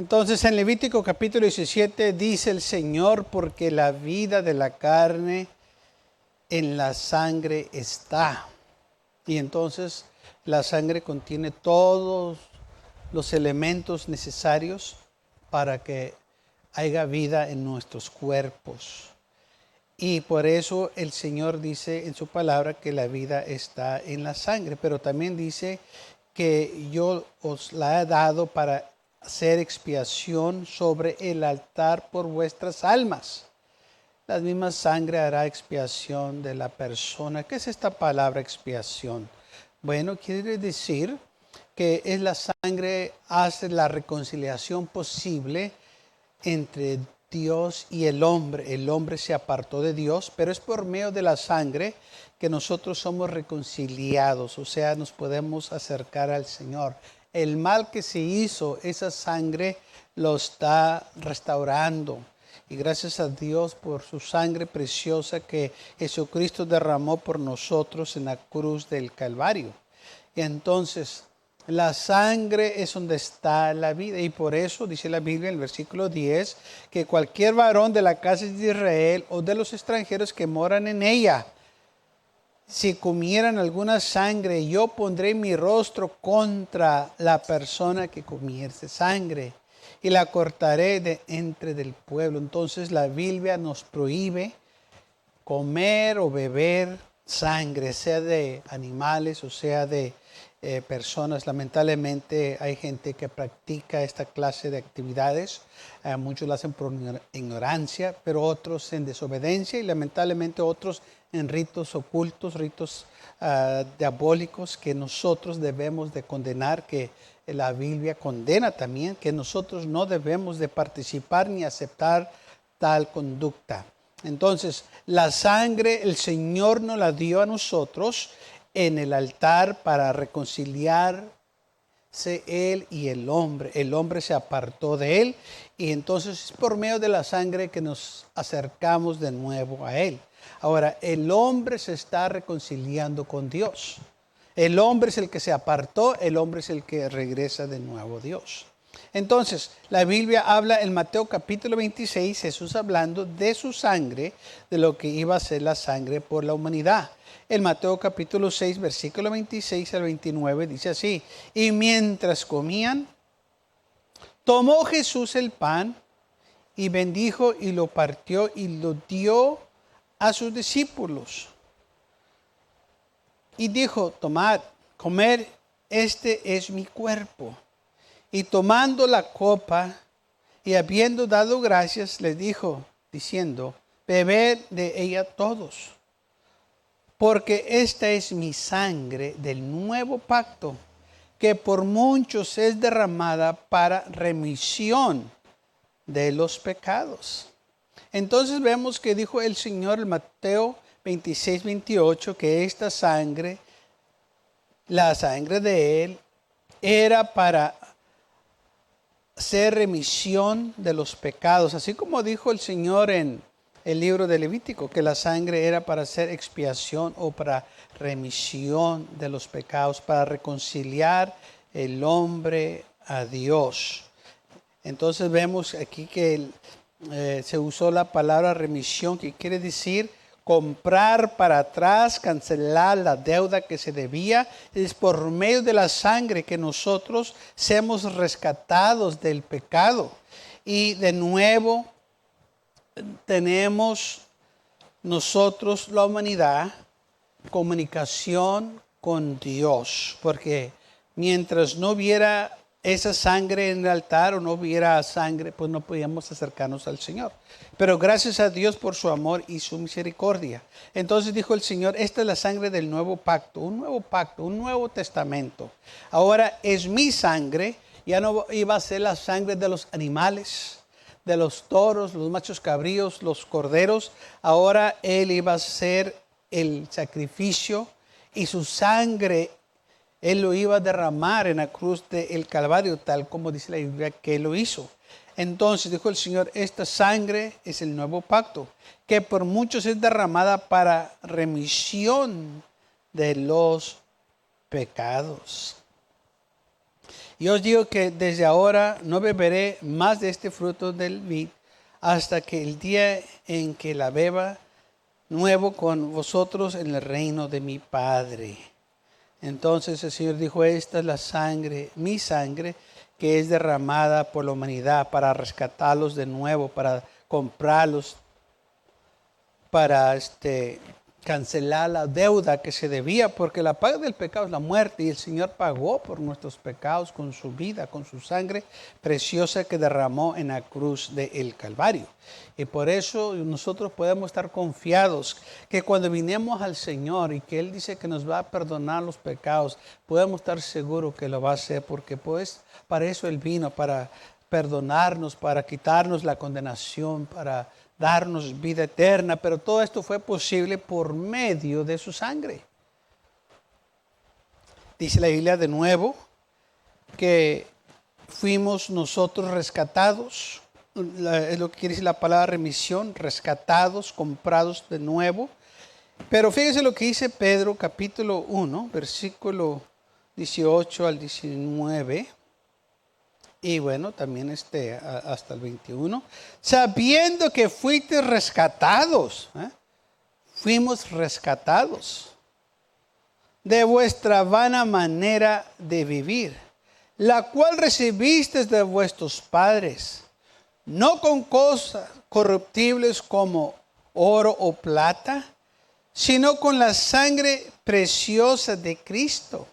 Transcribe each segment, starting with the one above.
Entonces en Levítico capítulo 17 dice el Señor, porque la vida de la carne en la sangre está. Y entonces la sangre contiene todos los elementos necesarios para que haya vida en nuestros cuerpos. Y por eso el Señor dice en su palabra que la vida está en la sangre, pero también dice que yo os la he dado para hacer expiación sobre el altar por vuestras almas. La misma sangre hará expiación de la persona. ¿Qué es esta palabra expiación? Bueno, quiere decir que es la sangre hace la reconciliación posible entre Dios y el hombre. El hombre se apartó de Dios, pero es por medio de la sangre que nosotros somos reconciliados, o sea, nos podemos acercar al Señor. El mal que se hizo, esa sangre lo está restaurando. Y gracias a Dios por su sangre preciosa que Jesucristo derramó por nosotros en la cruz del Calvario. Y entonces, la sangre es donde está la vida. Y por eso dice la Biblia en el versículo 10, que cualquier varón de la casa de Israel o de los extranjeros que moran en ella, si comieran alguna sangre, yo pondré mi rostro contra la persona que comiese sangre y la cortaré de entre del pueblo. Entonces la Biblia nos prohíbe comer o beber sangre, sea de animales o sea de personas. Lamentablemente hay gente que practica esta clase de actividades. Muchos lo hacen por ignorancia, pero otros en desobediencia y lamentablemente otros en ritos ocultos, ritos diabólicos que nosotros debemos de condenar, que la Biblia condena también, que nosotros no debemos de participar ni aceptar tal conducta. Entonces, la sangre el Señor nos la dio a nosotros en el altar para reconciliarse Él y el hombre. El hombre se apartó de Él y entonces es por medio de la sangre que nos acercamos de nuevo a Él. Ahora, el hombre se está reconciliando con Dios. El hombre es el que se apartó, el hombre es el que regresa de nuevo a Dios. Entonces, la Biblia habla en Mateo capítulo 26, Jesús hablando de su sangre, de lo que iba a ser la sangre por la humanidad. En Mateo capítulo 6, versículo 26 al 29 dice así: y mientras comían, tomó Jesús el pan y bendijo y lo partió y lo dio a sus discípulos. Y dijo: tomad, comed, este es mi cuerpo. Y tomando la copa y habiendo dado gracias, les dijo, diciendo: bebed de ella todos, porque esta es mi sangre del nuevo pacto, que por muchos es derramada para remisión de los pecados. Entonces vemos que dijo el Señor en Mateo 26, 28, que esta sangre, la sangre de Él, era para hacer remisión de los pecados, así como dijo el Señor en el libro de Levítico, que la sangre era para hacer expiación o para remisión de los pecados, para reconciliar el hombre a Dios. Entonces vemos aquí que se usó la palabra remisión, que quiere decir comprar para atrás, cancelar la deuda que se debía. Es por medio de la sangre que nosotros seamos rescatados del pecado. Y de nuevo tenemos nosotros, la humanidad, comunicación con Dios. Porque mientras no hubiera esa sangre en el altar o no hubiera sangre, pues no podíamos acercarnos al Señor. Pero gracias a Dios por su amor y su misericordia. Entonces dijo el Señor: esta es la sangre del nuevo pacto, un nuevo testamento. Ahora es mi sangre, ya no iba a ser la sangre de los animales, de los toros, los machos cabríos, los corderos. Ahora Él iba a ser el sacrificio y su sangre Él lo iba a derramar en la cruz del Calvario, tal como dice la Biblia que Él lo hizo. Entonces dijo el Señor: esta sangre es el nuevo pacto, que por muchos es derramada para remisión de los pecados. Y os digo que desde ahora no beberé más de este fruto del vid hasta que el día en que la beba nuevo con vosotros en el reino de mi Padre. Entonces el Señor dijo, esta es la sangre, mi sangre, que es derramada por la humanidad para rescatarlos de nuevo, para comprarlos, para cancelar la deuda que se debía, porque la paga del pecado es la muerte, y el Señor pagó por nuestros pecados con su vida, con su sangre preciosa que derramó en la cruz del Calvario. Y por eso nosotros podemos estar confiados que cuando vinemos al Señor y que Él dice que nos va a perdonar los pecados, podemos estar seguros que lo va a hacer, porque pues para eso Él vino, para perdonarnos, para quitarnos la condenación, para darnos vida eterna, pero todo esto fue posible por medio de su sangre. Dice la Biblia de nuevo que fuimos nosotros rescatados, es lo que quiere decir la palabra remisión, rescatados, comprados de nuevo. Pero fíjese lo que dice Pedro capítulo 1, versículo 18 al 19. Y bueno, también hasta el 21. Sabiendo que fuiste rescatados, fuimos rescatados de vuestra vana manera de vivir, la cual recibisteis de vuestros padres, no con cosas corruptibles como oro o plata, sino con la sangre preciosa de Cristo,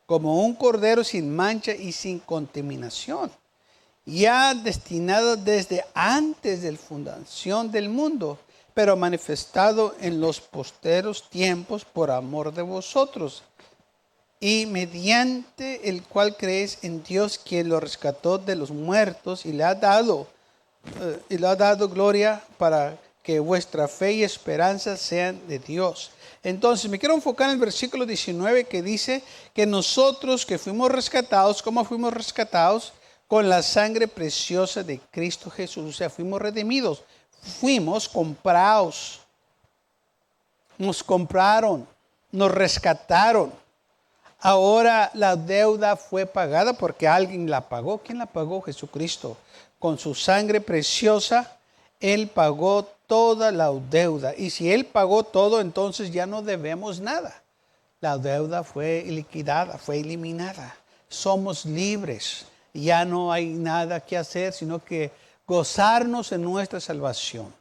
como un cordero sin mancha y sin contaminación, ya destinado desde antes de la fundación del mundo, pero manifestado en los posteros tiempos por amor de vosotros, y mediante el cual creéis en Dios, quien lo rescató de los muertos y le ha dado gloria, para que vuestra fe y esperanza sean de Dios. Entonces me quiero enfocar en el versículo 19, que dice que nosotros que fuimos rescatados, ¿cómo fuimos rescatados? Con la sangre preciosa de Cristo Jesús. O sea, fuimos redimidos, fuimos comprados, nos compraron, nos rescataron. Ahora la deuda fue pagada porque alguien la pagó. ¿Quién la pagó? Jesucristo. Con su sangre preciosa, Él pagó toda la deuda. Y si Él pagó todo, entonces ya no debemos nada. La deuda fue liquidada, fue eliminada. Somos libres. Ya no hay nada que hacer, sino que gozarnos en nuestra salvación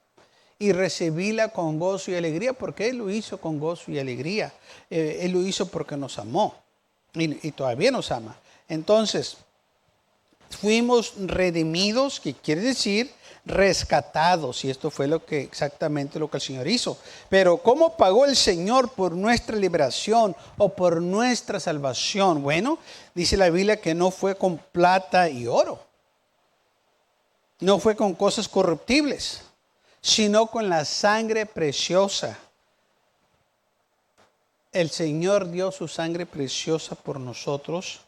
y recibirla con gozo y alegría, porque Él lo hizo con gozo y alegría. Él lo hizo porque nos amó y todavía nos ama. Entonces, fuimos redimidos, que quiere decir rescatados, y esto fue exactamente lo que el Señor hizo. Pero ¿cómo pagó el Señor por nuestra liberación o por nuestra salvación? Bueno, dice la Biblia que no fue con plata y oro, no fue con cosas corruptibles, sino con la sangre preciosa. El Señor dio su sangre preciosa por nosotros,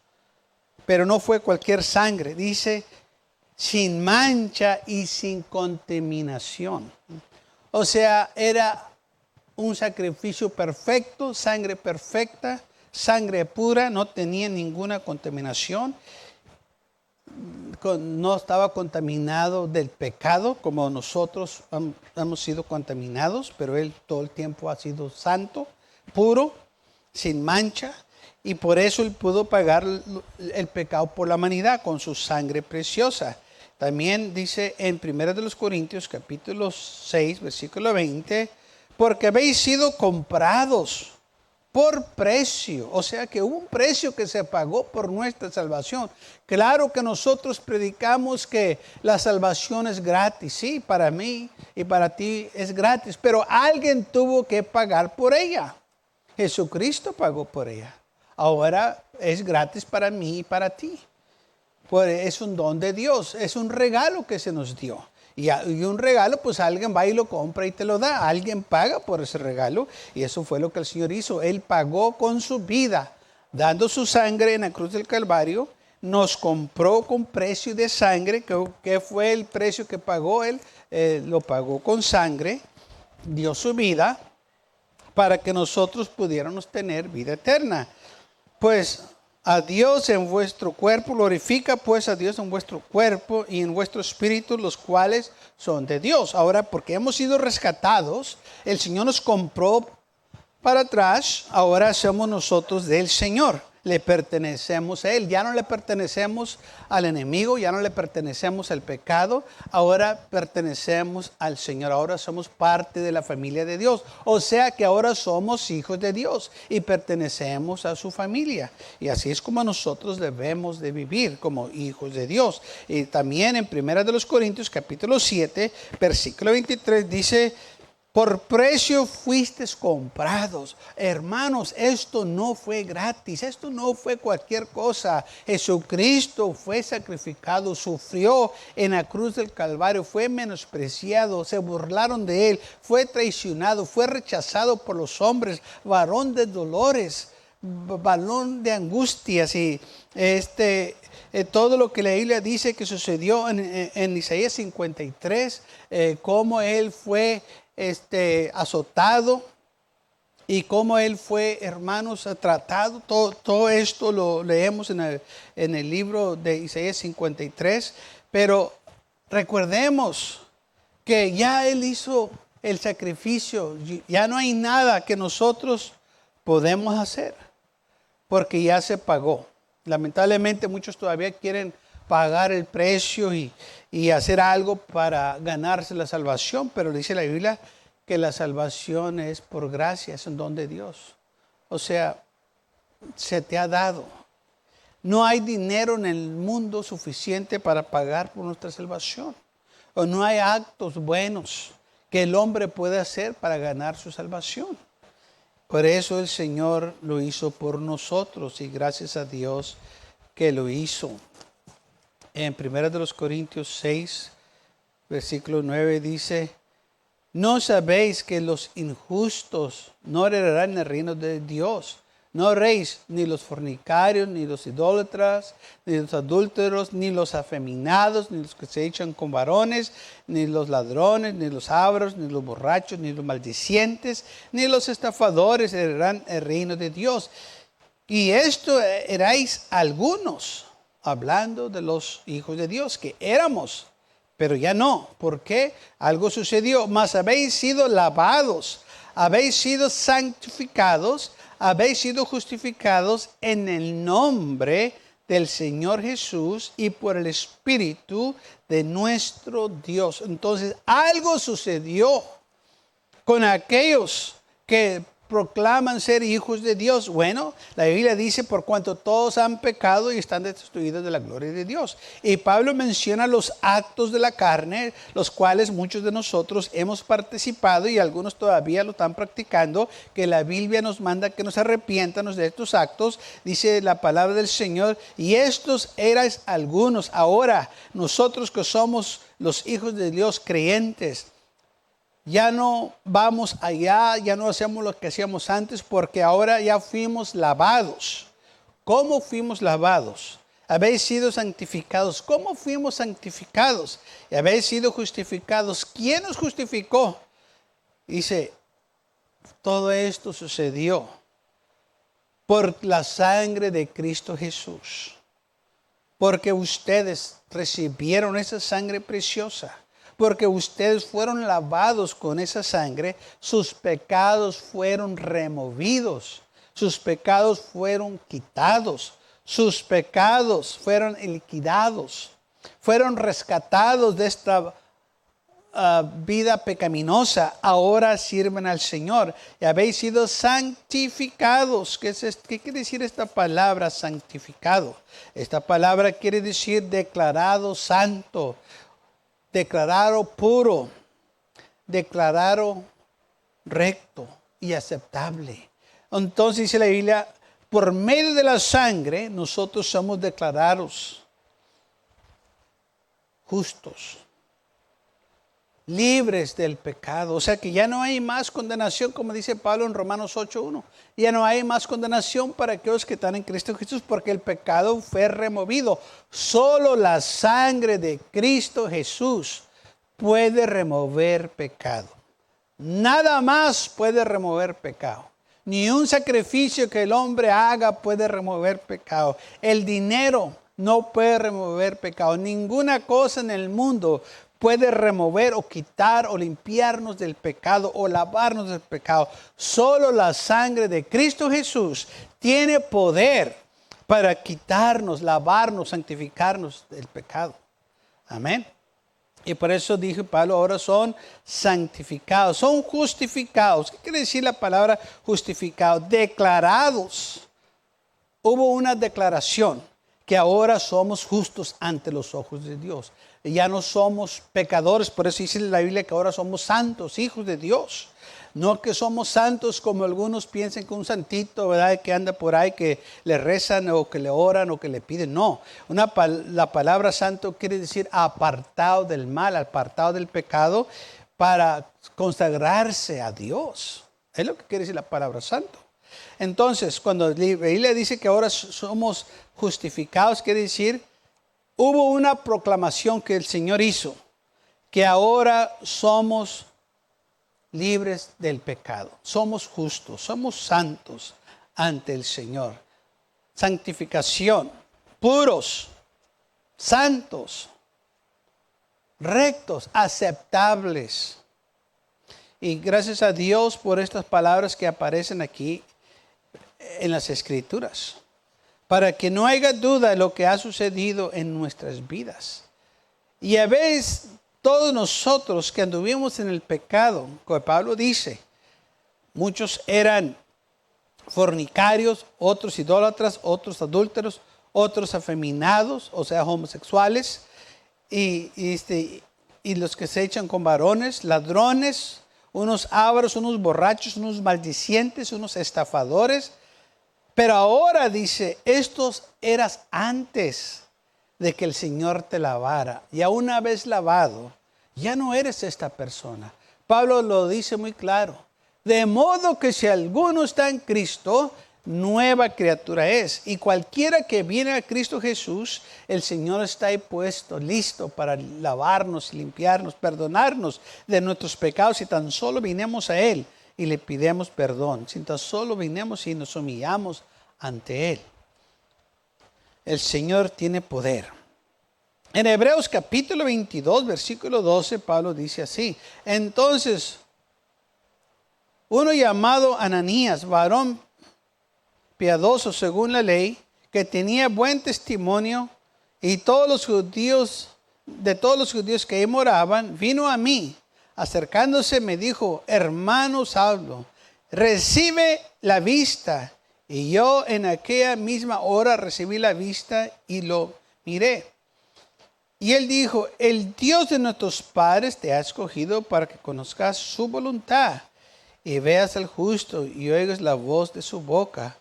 pero no fue cualquier sangre. Dice, sin mancha y sin contaminación. O sea, era un sacrificio perfecto, sangre perfecta, sangre pura, no tenía ninguna contaminación. No estaba contaminado del pecado como nosotros hemos sido contaminados, pero Él todo el tiempo ha sido santo, puro, sin mancha, y por eso Él pudo pagar el pecado por la humanidad con su sangre preciosa. También dice en 1 Corintios capítulo 6, versículo 20, porque habéis sido comprados por precio, o sea que hubo un precio que se pagó por nuestra salvación. Claro que nosotros predicamos que la salvación es gratis, sí, para mí y para ti es gratis, pero alguien tuvo que pagar por ella. Jesucristo pagó por ella. Ahora es gratis para mí y para ti. Pues es un don de Dios, es un regalo que se nos dio. Y un regalo, pues alguien va y lo compra y te lo da. Alguien paga por ese regalo. Y eso fue lo que el Señor hizo. Él pagó con su vida, dando su sangre en la cruz del Calvario. Nos compró con precio de sangre. ¿Qué fue el precio que pagó Él? Lo pagó con sangre. Dio su vida para que nosotros pudiéramos tener vida eterna. Pues a Dios en vuestro cuerpo, glorifica pues a Dios en vuestro cuerpo y en vuestro espíritu, los cuales son de Dios. Ahora, porque hemos sido rescatados, el Señor nos compró para atrás, ahora somos nosotros del Señor. Le pertenecemos a Él. Ya no le pertenecemos al enemigo, ya no le pertenecemos al pecado. Ahora pertenecemos al Señor. Ahora somos parte de la familia de Dios. O sea que ahora somos hijos de Dios y pertenecemos a su familia. Y así es como nosotros debemos de vivir como hijos de Dios. Y también en 1 Corintios capítulo 7, versículo 23 dice: por precio fuisteis comprados. Hermanos, esto no fue gratis, esto no fue cualquier cosa. Jesucristo fue sacrificado, sufrió en la cruz del Calvario, fue menospreciado, se burlaron de él, fue traicionado, fue rechazado por los hombres, varón de dolores, varón de angustias y todo lo que la Biblia dice que sucedió en Isaías 53, cómo él fue azotado y cómo él fue, hermanos, tratado. Todo esto lo leemos en el libro de Isaías 53. Pero recordemos que ya él hizo el sacrificio. Ya no hay nada que nosotros podemos hacer porque ya se pagó. Lamentablemente muchos todavía quieren pagar el precio y hacer algo para ganarse la salvación, pero dice la Biblia que la salvación es por gracia, es un don de Dios. O sea, se te ha dado. No hay dinero en el mundo suficiente para pagar por nuestra salvación. O no hay actos buenos que el hombre puede hacer para ganar su salvación. Por eso el Señor lo hizo por nosotros y gracias a Dios que lo hizo. En 1 Corintios 6, versículo 9 dice: ¿no sabéis que los injustos no heredarán el reino de Dios? No heréis ni los fornicarios, ni los idólatras, ni los adúlteros, ni los afeminados, ni los que se echan con varones, ni los ladrones, ni los avaros, ni los borrachos, ni los maldicientes, ni los estafadores heredarán el reino de Dios. Y esto erais algunos, hablando de los hijos de Dios, que éramos, pero ya no. ¿Por qué? Algo sucedió. Mas habéis sido lavados, habéis sido santificados, habéis sido justificados en el nombre del Señor Jesús y por el Espíritu de nuestro Dios. Entonces, algo sucedió con aquellos que proclaman ser hijos de Dios. Bueno, la Biblia dice: por cuanto todos han pecado y están destituidos de la gloria de Dios. Y Pablo menciona los actos de la carne, los cuales muchos de nosotros hemos participado y algunos todavía lo están practicando, que la Biblia nos manda que nos arrepientamos de estos actos. Dice la palabra del Señor: y estos erais algunos. Ahora, nosotros que somos los hijos de Dios creyentes, ya no vamos allá, ya no hacemos lo que hacíamos antes, porque ahora ya fuimos lavados. ¿Cómo fuimos lavados? Habéis sido santificados. ¿Cómo fuimos santificados? Y habéis sido justificados. ¿Quién nos justificó? Dice, todo esto sucedió por la sangre de Cristo Jesús. Porque ustedes recibieron esa sangre preciosa. Porque ustedes fueron lavados con esa sangre, sus pecados fueron removidos, sus pecados fueron quitados, sus pecados fueron liquidados, fueron rescatados de esta vida pecaminosa. Ahora sirven al Señor y habéis sido santificados. ¿Qué quiere decir esta palabra santificado? Esta palabra quiere decir declarado santo, declarado puro, declarado recto y aceptable. Entonces dice la Biblia, por medio de la sangre nosotros somos declarados justos, libres del pecado. O sea que ya no hay más condenación, como dice Pablo en Romanos 8:1. Ya no hay más condenación para aquellos que están en Cristo Jesús, porque el pecado fue removido. Solo la sangre de Cristo Jesús puede remover pecado. Nada más puede remover pecado. Ni un sacrificio que el hombre haga puede remover pecado. El dinero no puede remover pecado. Ninguna cosa en el mundo puede remover o quitar o limpiarnos del pecado o lavarnos del pecado. Solo la sangre de Cristo Jesús tiene poder para quitarnos, lavarnos, santificarnos del pecado. Amén. Y por eso dijo Pablo, ahora son santificados, son justificados. ¿Qué quiere decir la palabra justificados? Declarados. Hubo una declaración que ahora somos justos ante los ojos de Dios. Ya no somos pecadores, por eso dice la Biblia que ahora somos santos, hijos de Dios. No que somos santos como algunos piensan que un santito, ¿verdad?, que anda por ahí, que le rezan o que le oran o que le piden. No, la palabra santo quiere decir apartado del mal, apartado del pecado para consagrarse a Dios. Es lo que quiere decir la palabra santo. Entonces, cuando la Biblia dice que ahora somos justificados, quiere decir, hubo una proclamación que el Señor hizo, que ahora somos libres del pecado. Somos justos, somos santos ante el Señor. Santificación, puros, santos, rectos, aceptables. Y gracias a Dios por estas palabras que aparecen aquí en las Escrituras, para que no haya duda de lo que ha sucedido en nuestras vidas. Y a veces todos nosotros que anduvimos en el pecado, como Pablo dice, muchos eran fornicarios, otros idólatras, otros adúlteros, otros afeminados, o sea, homosexuales, y los que se echan con varones, ladrones, unos ávaros, unos borrachos, unos maldicientes, unos estafadores. Pero ahora dice, estos eras antes de que el Señor te lavara. Ya una vez lavado, ya no eres esta persona. Pablo lo dice muy claro. De modo que si alguno está en Cristo, nueva criatura es. Y cualquiera que viene a Cristo Jesús, el Señor está ahí puesto, listo para lavarnos, limpiarnos, perdonarnos de nuestros pecados. Si tan solo vinemos a Él y le pidemos perdón. Si tan solo vinemos y nos humillamos ante Él. El Señor tiene poder. En Hebreos capítulo 22, versículo 12, Pablo dice así. Entonces, uno llamado Ananías, varón piadoso según la ley, que tenía buen testimonio, y de todos los judíos que ahí moraban, vino a mí. Acercándose me dijo, hermano Saulo, recibe la vista. Y yo en aquella misma hora recibí la vista y lo miré. Y él dijo, el Dios de nuestros padres te ha escogido para que conozcas su voluntad y veas al justo y oigas la voz de su boca.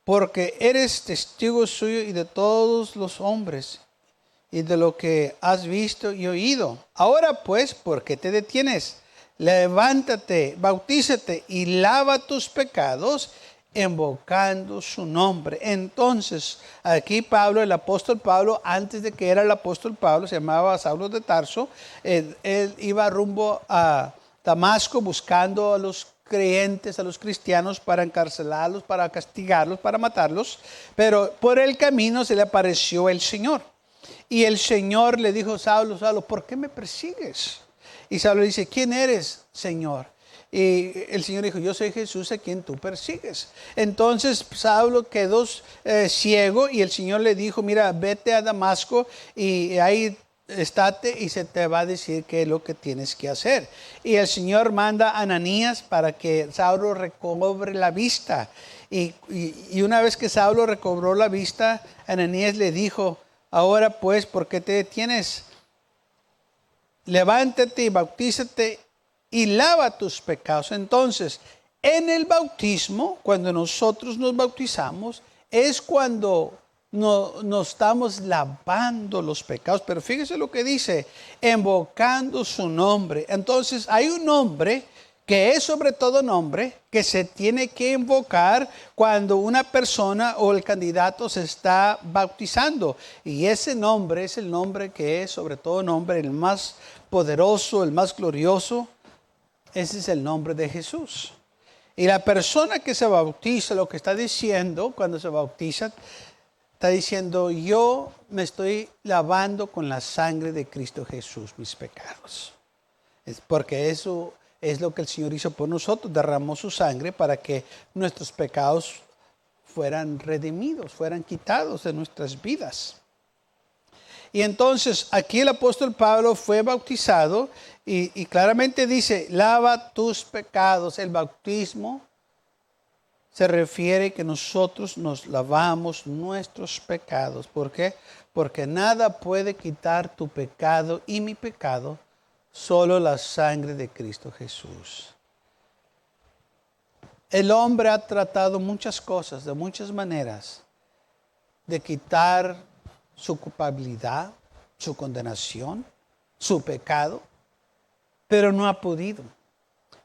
Porque eres testigo suyo y de todos los hombres y de lo que has visto y oído. Ahora pues, ¿por qué te detienes? Levántate, bautízate y lava tus pecados, invocando su nombre. Entonces, aquí Pablo, el apóstol Pablo, antes de que era el apóstol Pablo, se llamaba Saulo de Tarso, él iba rumbo a Damasco buscando a los creyentes, a los cristianos, para encarcelarlos, para castigarlos, para matarlos. Pero por el camino se le apareció el Señor. Y el Señor le dijo, Saulo, Saulo, ¿por qué me persigues? Y Saulo dice, ¿quién eres, Señor? Y el Señor dijo, yo soy Jesús a quien tú persigues. Entonces Saulo quedó ciego y el Señor le dijo, mira, vete a Damasco y ahí estate y se te va a decir qué es lo que tienes que hacer. Y el Señor manda a Ananías para que Saulo recobre la vista. Y una vez que Saulo recobró la vista, Ananías le dijo, ahora pues, ¿por qué te detienes? Levántate y bautízate y lava tus pecados. Entonces, en el bautismo, cuando nosotros nos bautizamos, es cuando nos estamos lavando los pecados. Pero fíjese lo que dice, invocando su nombre. Entonces, hay un nombre que es sobre todo nombre que se tiene que invocar cuando una persona o el candidato se está bautizando. Y ese nombre es el nombre que es sobre todo nombre, el más poderoso, el más glorioso. Ese es el nombre de Jesús. Y la persona que se bautiza, lo que está diciendo cuando se bautiza, está diciendo, yo me estoy lavando con la sangre de Cristo Jesús, mis pecados. Es porque eso es lo que el Señor hizo por nosotros, derramó su sangre para que nuestros pecados fueran redimidos, fueran quitados de nuestras vidas. Y entonces aquí el apóstol Pablo fue bautizado y claramente dice, lava tus pecados. El bautismo se refiere que nosotros nos lavamos nuestros pecados. ¿Por qué? Porque nada puede quitar tu pecado y mi pecado, solo la sangre de Cristo Jesús. El hombre ha tratado muchas cosas, de muchas maneras, de quitar su culpabilidad, su condenación, su pecado, pero no ha podido.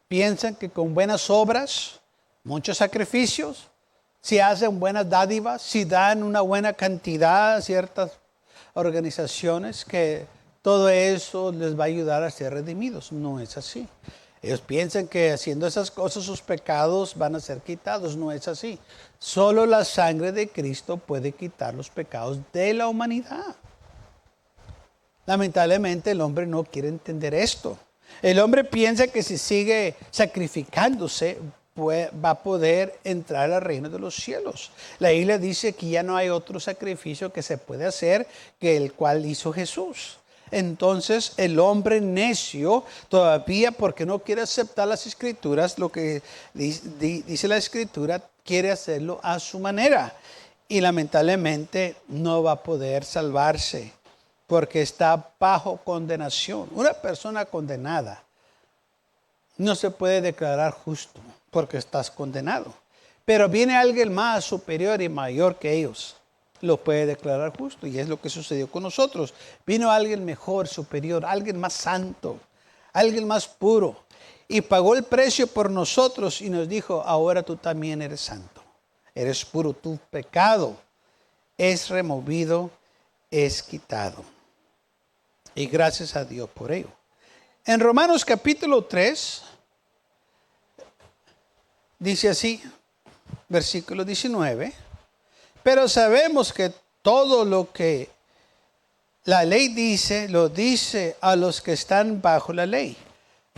Piensan que con buenas obras, muchos sacrificios, si hacen buenas dádivas, si dan una buena cantidad a ciertas organizaciones, que todo eso les va a ayudar a ser redimidos. No es así. Ellos piensan que haciendo esas cosas sus pecados van a ser quitados. No es así. Solo la sangre de Cristo puede quitar los pecados de la humanidad. Lamentablemente el hombre no quiere entender esto. El hombre piensa que si sigue sacrificándose va a poder entrar al reino de los cielos. La Biblia dice que ya no hay otro sacrificio que se puede hacer que el cual hizo Jesús. Entonces el hombre necio todavía, porque no quiere aceptar las escrituras, lo que dice la escritura, quiere hacerlo a su manera. Y lamentablemente no va a poder salvarse porque está bajo condenación. Una persona condenada no se puede declarar justo porque estás condenado. Pero viene alguien más superior y mayor que ellos, lo puede declarar justo, y es lo que sucedió con nosotros. Vino alguien mejor, superior, alguien más santo, alguien más puro, y pagó el precio por nosotros y nos dijo, ahora tú también eres santo, eres puro, tu pecado es removido, es quitado. Y gracias a Dios por ello. En Romanos capítulo 3, dice así, versículo 19, pero sabemos que todo lo que la ley dice, lo dice a los que están bajo la ley,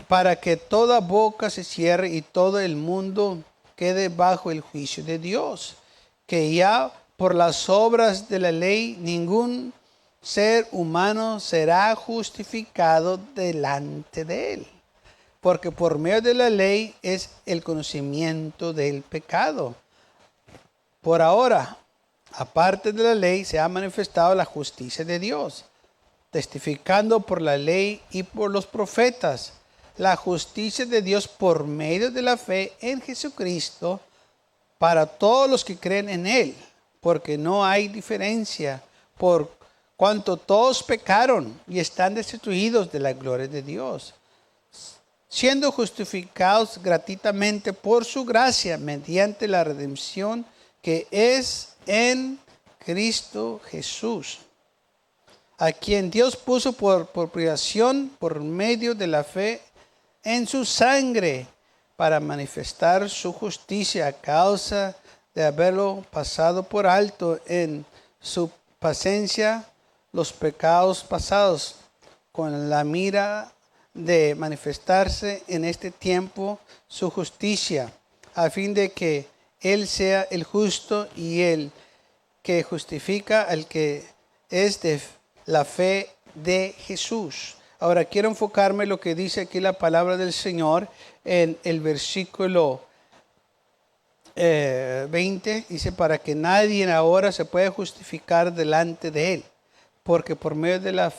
para que toda boca se cierre y todo el mundo quede bajo el juicio de Dios, que ya por las obras de la ley ningún ser humano será justificado delante de él, porque por medio de la ley es el conocimiento del pecado. Por ahora, aparte de la ley, se ha manifestado la justicia de Dios, testificando por la ley y por los profetas, la justicia de Dios por medio de la fe en Jesucristo para todos los que creen en Él, porque no hay diferencia, por cuanto todos pecaron y están destituidos de la gloria de Dios, siendo justificados gratuitamente por su gracia mediante la redención que es en Cristo Jesús, a quien Dios puso por propiciación por medio de la fe en su sangre, para manifestar su justicia a causa de haberlo pasado por alto en su paciencia los pecados pasados, con la mira de manifestarse en este tiempo su justicia, a fin de que Él sea el justo y el que justifica al que es de la fe de Jesús. Ahora quiero enfocarme en lo que dice aquí la palabra del Señor en el versículo 20. Dice, para que nadie ahora se pueda justificar delante de Él, porque por medio de la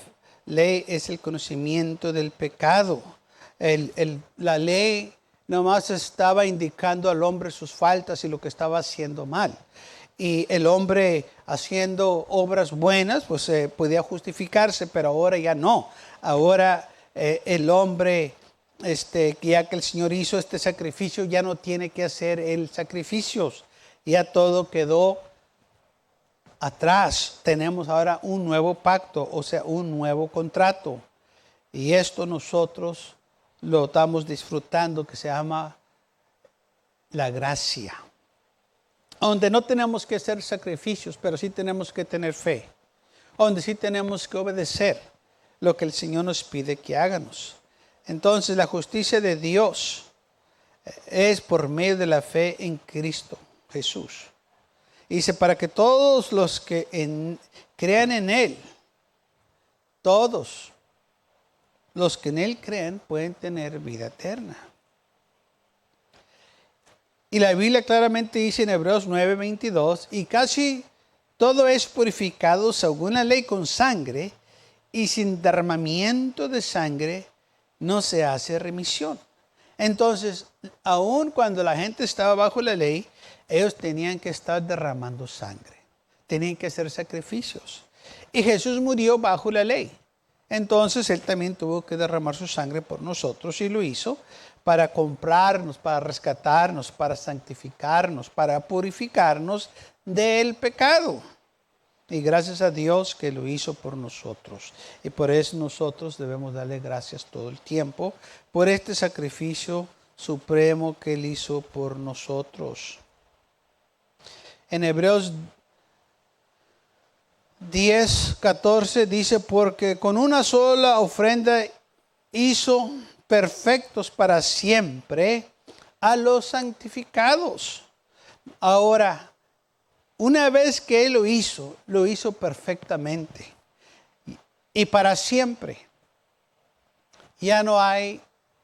ley es el conocimiento del pecado. La ley nomás estaba indicando al hombre sus faltas y lo que estaba haciendo mal. Y el hombre haciendo obras buenas, pues podía justificarse, pero ahora ya no. Ahora el hombre, ya que el Señor hizo este sacrificio, ya no tiene que hacer el sacrificios. Ya todo quedó atrás. Tenemos ahora un nuevo pacto, o sea, un nuevo contrato. Y esto nosotros lo estamos disfrutando, que se llama la gracia. Donde no tenemos que hacer sacrificios, pero sí tenemos que tener fe. Donde sí tenemos que obedecer lo que el Señor nos pide que hagamos. Entonces la justicia de Dios es por medio de la fe en Cristo Jesús. Dice, para que todos los que crean en Él, todos los que en Él creen pueden tener vida eterna. Y la Biblia claramente dice en Hebreos 9:22, y casi todo es purificado según la ley con sangre, y sin derramamiento de sangre no se hace remisión. Entonces, aun cuando la gente estaba bajo la ley, ellos tenían que estar derramando sangre. Tenían que hacer sacrificios. Y Jesús murió bajo la ley. Entonces, Él también tuvo que derramar su sangre por nosotros y lo hizo para comprarnos, para rescatarnos, para santificarnos, para purificarnos del pecado. Y gracias a Dios que lo hizo por nosotros. Y por eso nosotros debemos darle gracias todo el tiempo por este sacrificio supremo que Él hizo por nosotros. En Hebreos 10:14 dice, porque con una sola ofrenda hizo perfectos para siempre a los santificados. Ahora, una vez que Él lo hizo perfectamente y para siempre. Ya no hay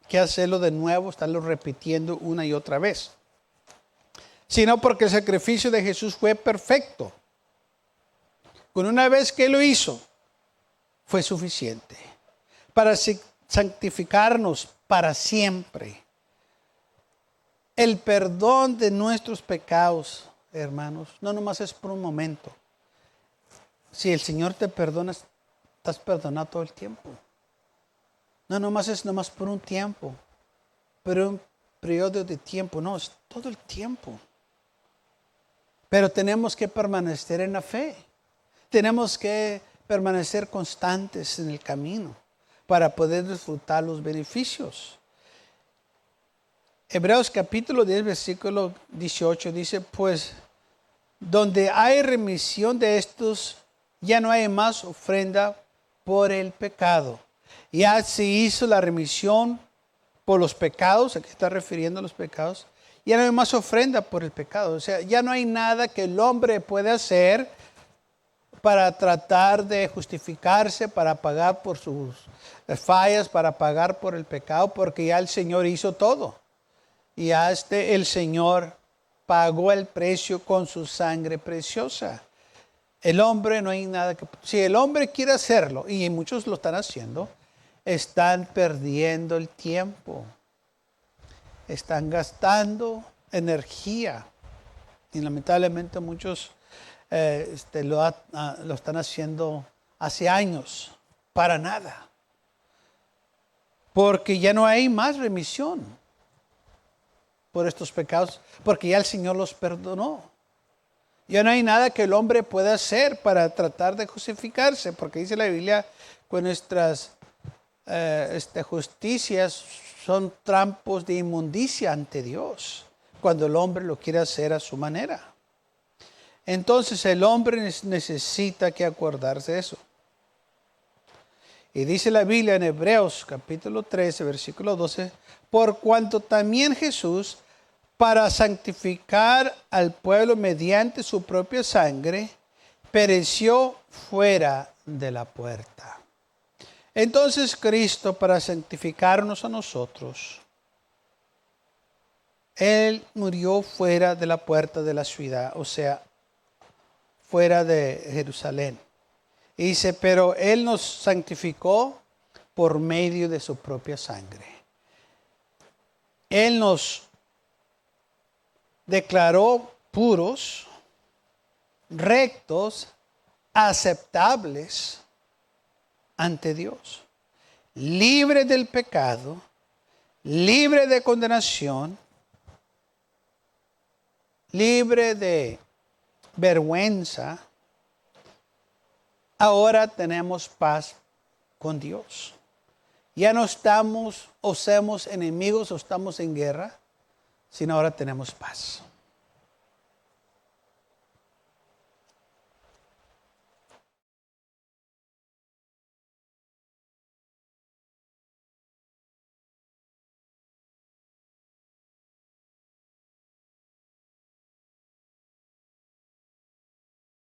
que hacerlo de nuevo, estarlo repitiendo una y otra vez. Sino porque el sacrificio de Jesús fue perfecto. Con una vez que Él lo hizo, fue suficiente para santificarnos para siempre. El perdón de nuestros pecados, hermanos, no nomás es por un momento. Si el Señor te perdona, estás perdonado todo el tiempo. No nomás es nomás por un tiempo, pero un periodo de tiempo, no, es todo el tiempo. Pero tenemos que permanecer en la fe. Tenemos que permanecer constantes en el camino para poder disfrutar los beneficios. Hebreos capítulo 10, versículo 18 dice, pues donde hay remisión de estos, ya no hay más ofrenda por el pecado. Ya se hizo la remisión por los pecados, aquí está refiriendo a los pecados, ya no hay más ofrenda por el pecado. O sea, ya no hay nada que el hombre pueda hacer para tratar de justificarse, para pagar por sus fallas, para pagar por el pecado, porque ya el Señor hizo todo. Y ya el Señor pagó el precio con su sangre preciosa. El hombre no hay nada que... Si el hombre quiere hacerlo, y muchos lo están haciendo, están perdiendo el tiempo. Están gastando energía. Y lamentablemente muchos lo están haciendo hace años, para nada. Porque ya no hay más remisión por estos pecados, porque ya el Señor los perdonó. Ya no hay nada que el hombre pueda hacer para tratar de justificarse, porque dice la Biblia que nuestras justicias son trampos de inmundicia ante Dios, cuando el hombre lo quiere hacer a su manera. Entonces el hombre necesita que acordarse de eso. Y dice la Biblia en Hebreos capítulo 13, versículo 12, por cuanto también Jesús, para santificar al pueblo mediante su propia sangre, pereció fuera de la puerta. Entonces Cristo, para santificarnos a nosotros, Él murió fuera de la puerta de la ciudad, o sea, fuera de Jerusalén. Y dice, pero Él nos santificó por medio de su propia sangre. Él nos declaró puros, rectos, aceptables ante Dios, libre del pecado, libre de condenación, libre de vergüenza. Ahora tenemos paz con Dios. Ya no estamos o somos enemigos o estamos en guerra, sino ahora tenemos paz.